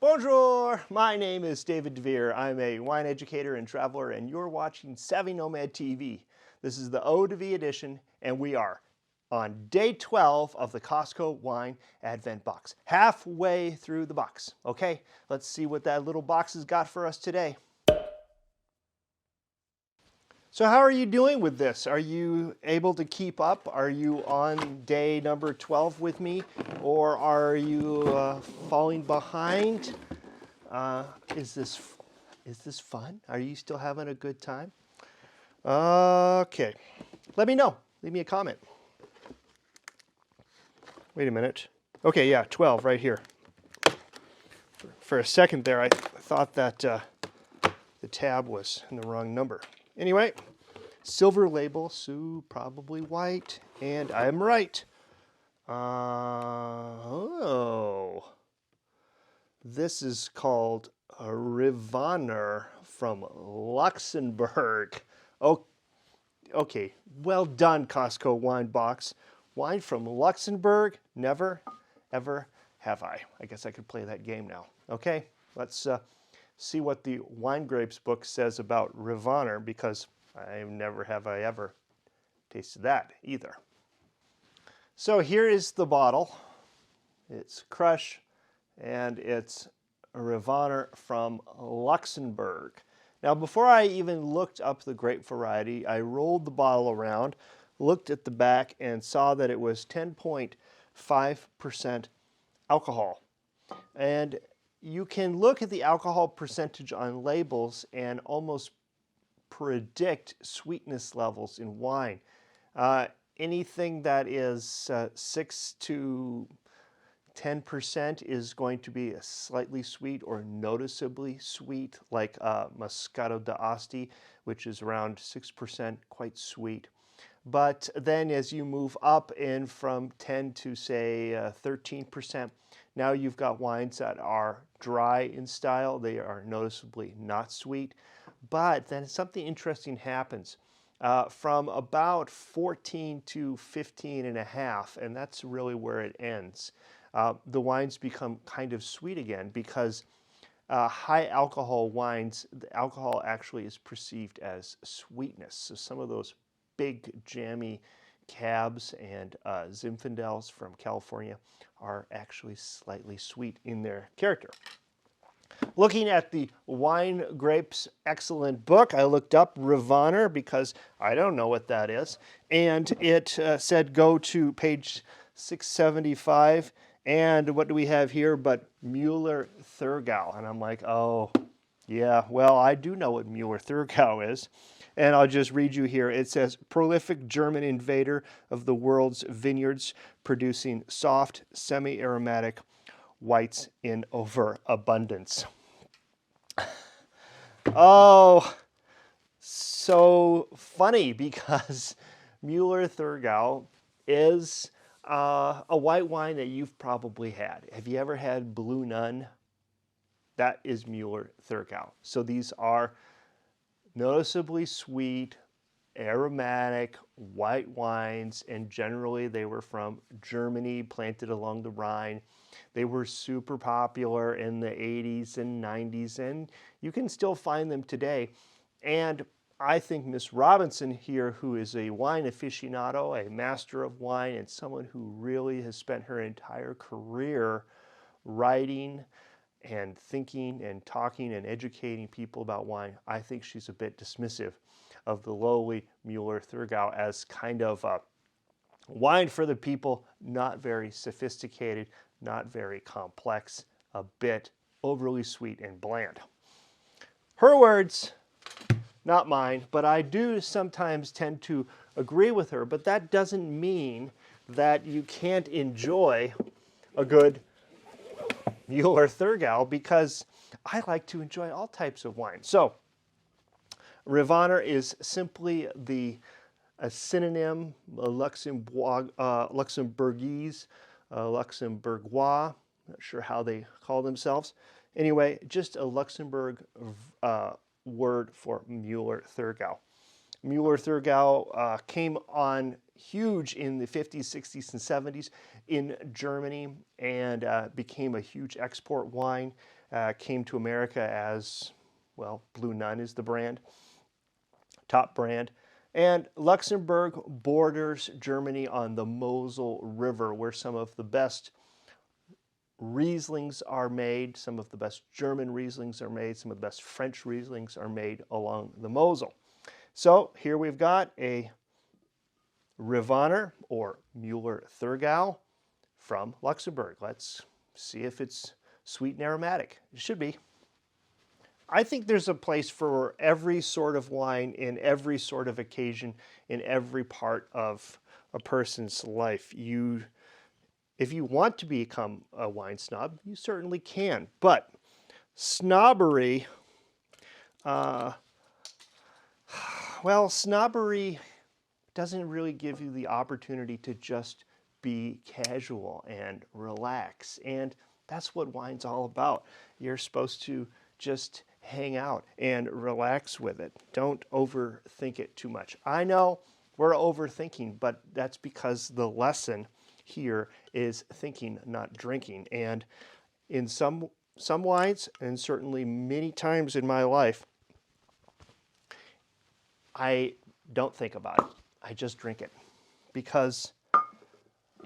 Bonjour, my name is David DeVere. I'm a wine educator and traveler, and you're watching Savvy Nomad TV. This is the O to V edition, and we are on day 12 of the Costco Wine Advent Box. Halfway through the box. Okay, let's see what that little box has got for us today. So how are you doing with this? Are you able to keep up? Are you on day number 12 with me? Or are you falling behind? Is this fun? Are you still having a good time? Okay, let me know. Leave me a comment. Wait a minute. Okay, yeah, 12 right here. For a second there, I thought that the tab was in the wrong number. Anyway, silver label, so probably white, and I'm right. Oh, this is called a Rivaner from Luxembourg. Oh, okay, well done, Costco Wine Box. Wine from Luxembourg? Never, ever have I. I guess I could play that game now. Okay, let's see what the Wine Grapes book says about Rivaner, because I never have I ever tasted that either. So here is the bottle. It's Crush, and it's a Rivaner from Luxembourg. Now, before I even looked up the grape variety, I rolled the bottle around, looked at the back, and saw that it was 10.5% alcohol. And you can look at the alcohol percentage on labels and almost predict sweetness levels in wine. Anything that is 6 to 10% is going to be a slightly sweet or noticeably sweet, like Moscato d'Asti, which is around 6%, quite sweet. But then as you move up in from 10 to say 13%, now you've got wines that are dry in style. They are noticeably not sweet. But then something interesting happens. From about 14 to 15 and a half, and that's really where it ends. The wines become kind of sweet again, because high alcohol wines, the alcohol actually is perceived as sweetness. So some of those big jammy cabs and Zinfandels from California are actually slightly sweet in their character. Looking at the Wine Grapes excellent book, I looked up Rivaner because I don't know what that is, and it said go to page 675, and what do we have here but Muller Thurgau? And I'm like, oh, yeah, well, I do know what Muller Thurgau is. And I'll just read you here. It says, prolific German invader of the world's vineyards, producing soft, semi-aromatic whites in overabundance. Oh, so funny, because Muller Thurgau is a white wine that you've probably had. Have you ever had Blue Nun? That is Muller Thurgau. So these are noticeably sweet, aromatic, white wines, and generally they were from Germany, planted along the Rhine. They were super popular in the 80s and 90s, and you can still find them today. And I think Miss Robinson here, who is a wine aficionado, a master of wine, and someone who really has spent her entire career writing and thinking and talking and educating people about wine, I think she's a bit dismissive of the lowly Muller Thurgau as kind of a wine for the people, not very sophisticated, not very complex, a bit overly sweet and bland. Her words, not mine, but I do sometimes tend to agree with her, but that doesn't mean that you can't enjoy a good Muller Thurgau, because I like to enjoy all types of wine. So Rivaner is simply a synonym, a Luxembourgese, Luxembourgeois, not sure how they call themselves. Anyway, just a Luxembourg word for Muller Thurgau. Muller Thurgau came on huge in the 50s, 60s, and 70s in Germany and became a huge export wine. Came to America as, well, Blue Nun is the brand, top brand. And Luxembourg borders Germany on the Mosel River, where some of the best Rieslings are made, some of the best German Rieslings are made, some of the best French Rieslings are made along the Mosel. So here we've got a Rivaner or Muller Thurgau from Luxembourg. Let's see if it's sweet and aromatic. It should be. I think there's a place for every sort of wine in every sort of occasion in every part of a person's life. If you want to become a wine snob, you certainly can. But snobbery, snobbery doesn't really give you the opportunity to just be casual and relax. And that's what wine's all about. You're supposed to just hang out and relax with it. Don't overthink it too much. I know we're overthinking, but that's because the lesson here is thinking, not drinking. And in some wines, and certainly many times in my life, I don't think about it. I just drink it because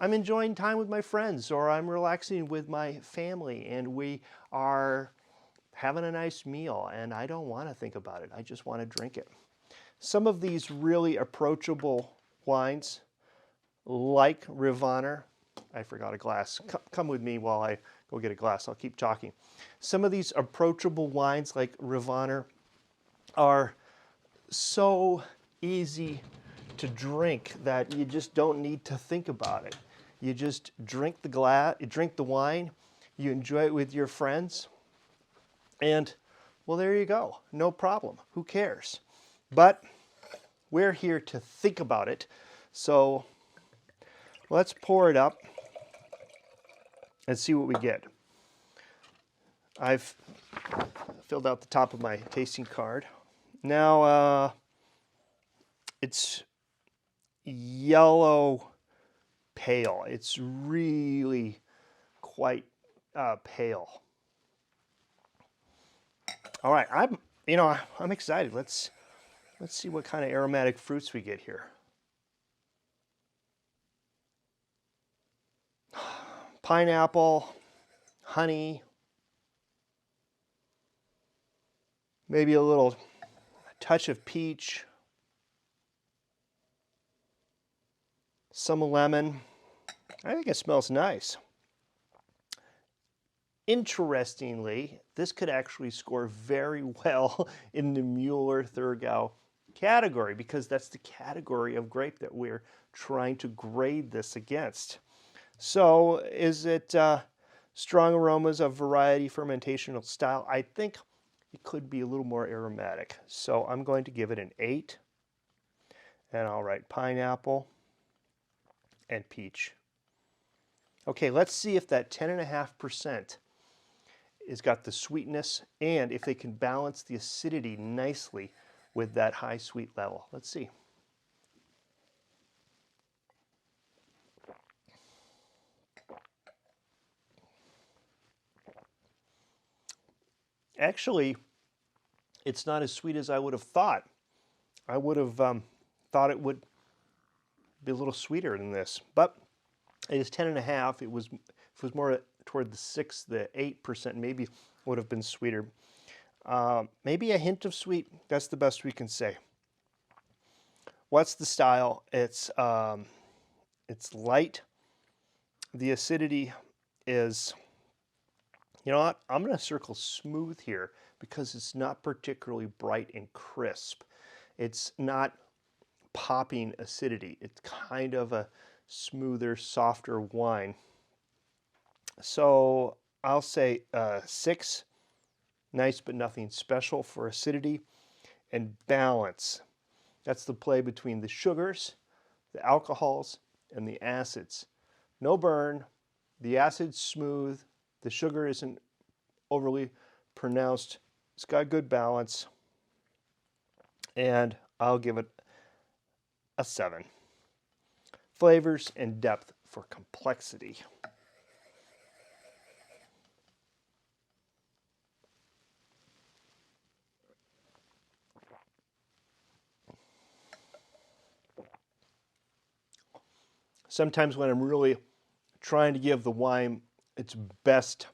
I'm enjoying time with my friends or I'm relaxing with my family and we are having a nice meal and I don't want to think about it. I just want to drink it. Some of these really approachable wines like Rivaner, I forgot a glass. Come with me while I go get a glass. I'll keep talking. Some of these approachable wines like Rivaner are so easy to drink that you just don't need to think about it. You just drink the glass, you drink the wine, you enjoy it with your friends, and well, there you go. No problem. Who cares? But we're here to think about it. So let's pour it up and see what we get. I've filled out the top of my tasting card. Now, it's yellow pale. It's really quite pale. All right, I'm excited. Let's see what kind of aromatic fruits we get here. Pineapple, honey, maybe a little touch of peach, some lemon. I think it smells nice. Interestingly, this could actually score very well in the Muller Thurgau category because that's the category of grape that we're trying to grade this against. So is it strong aromas of variety, fermentational style? I think it could be a little more aromatic. So I'm going to give it an 8. And I'll write pineapple and peach. Okay, let's see if that 10.5% has got the sweetness and if they can balance the acidity nicely with that high sweet level. Let's see. Actually, it's not as sweet as I would have thought. I would have thought it would be a little sweeter than this, but it is 10.5. If it was more toward the 6, the 8%, maybe would have been sweeter. Maybe a hint of sweet. That's the best we can say. What's the style? It's light. The acidity is, you know what? I'm going to circle smooth here because it's not particularly bright and crisp. It's not popping acidity. It's kind of a smoother, softer wine. So I'll say 6. Nice but nothing special for acidity and balance. That's the play between the sugars, the alcohols, and the acids. No burn. The acid's smooth. The sugar isn't overly pronounced. It's got good balance. And I'll give it a 7. Flavors and depth for complexity. Sometimes when I'm really trying to give the wine its best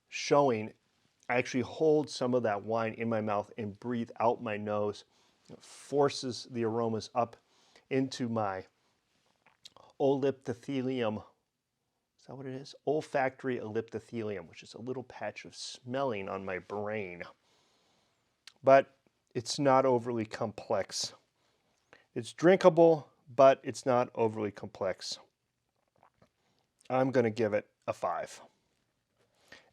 showing, I actually hold some of that wine in my mouth and breathe out my nose. It forces the aromas up into my olipithelium. Is that what it is? Olfactory olipithelium, which is a little patch of smelling on my brain. But it's not overly complex. It's drinkable, but it's not overly complex. I'm going to give it a 5.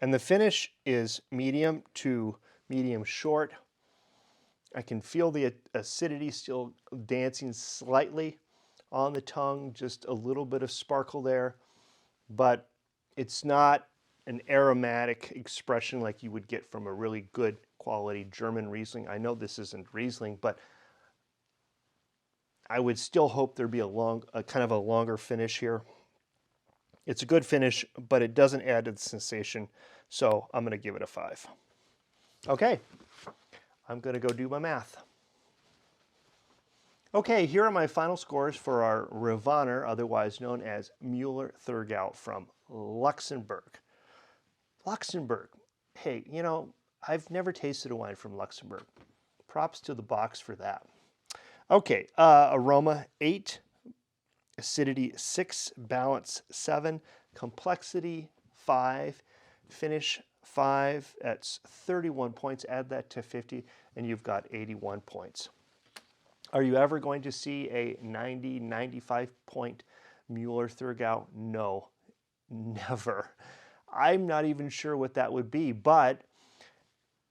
And the finish is medium to medium short. I can feel the acidity still dancing slightly on the tongue, just a little bit of sparkle there, but it's not an aromatic expression like you would get from a really good quality German Riesling. I know this isn't Riesling, but I would still hope there'd be a kind of a longer finish here. It's a good finish, but it doesn't add to the sensation, so I'm going to give it a 5. Okay, I'm going to go do my math. Okay, here are my final scores for our Rivaner, otherwise known as Muller Thurgau from Luxembourg. Luxembourg. Hey, you know, I've never tasted a wine from Luxembourg. Props to the box for that. Okay, aroma 8, acidity 6, balance 7, complexity 5, finish 5. That's 31 points. Add that to 50, and you've got 81 points. Are you ever going to see a 90, 95 point Muller Thurgau? No, never. I'm not even sure what that would be, but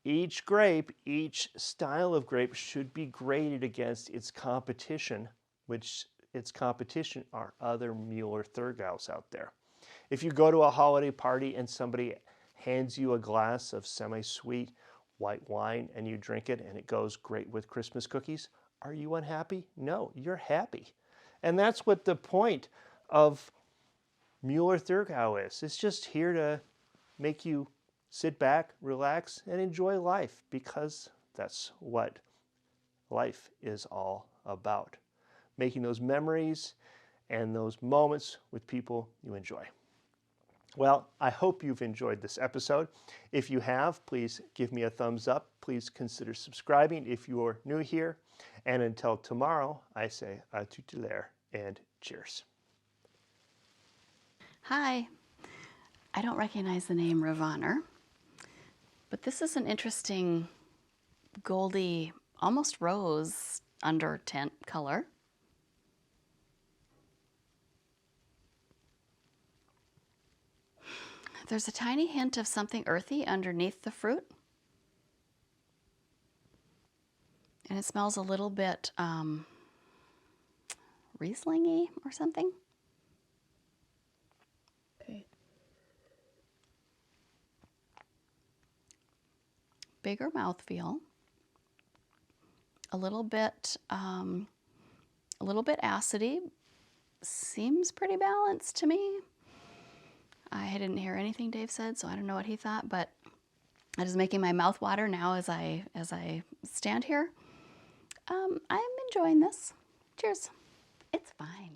each grape, each style of grape should be graded against its competition, which its competition are other Muller Thurgaus out there. If you go to a holiday party and somebody hands you a glass of semi-sweet white wine and you drink it and it goes great with Christmas cookies, are you unhappy? No, you're happy. And that's what the point of Muller Thurgau is. It's just here to make you sit back, relax, and enjoy life, because that's what life is all about. Making those memories and those moments with people you enjoy. Well, I hope you've enjoyed this episode. If you have, please give me a thumbs up. Please consider subscribing if you're new here. And until tomorrow, I say à tout à l'heure and cheers. Hi, I don't recognize the name Rivaner, but this is an interesting goldy, almost rose undertint color. There's a tiny hint of something earthy underneath the fruit. And it smells a little bit Riesling-y or something. Okay. Bigger mouthfeel. A little bit acidy. Seems pretty balanced to me. I didn't hear anything Dave said, so I don't know what he thought, but it is making my mouth water now as I stand here. I'm enjoying this. Cheers. It's fine.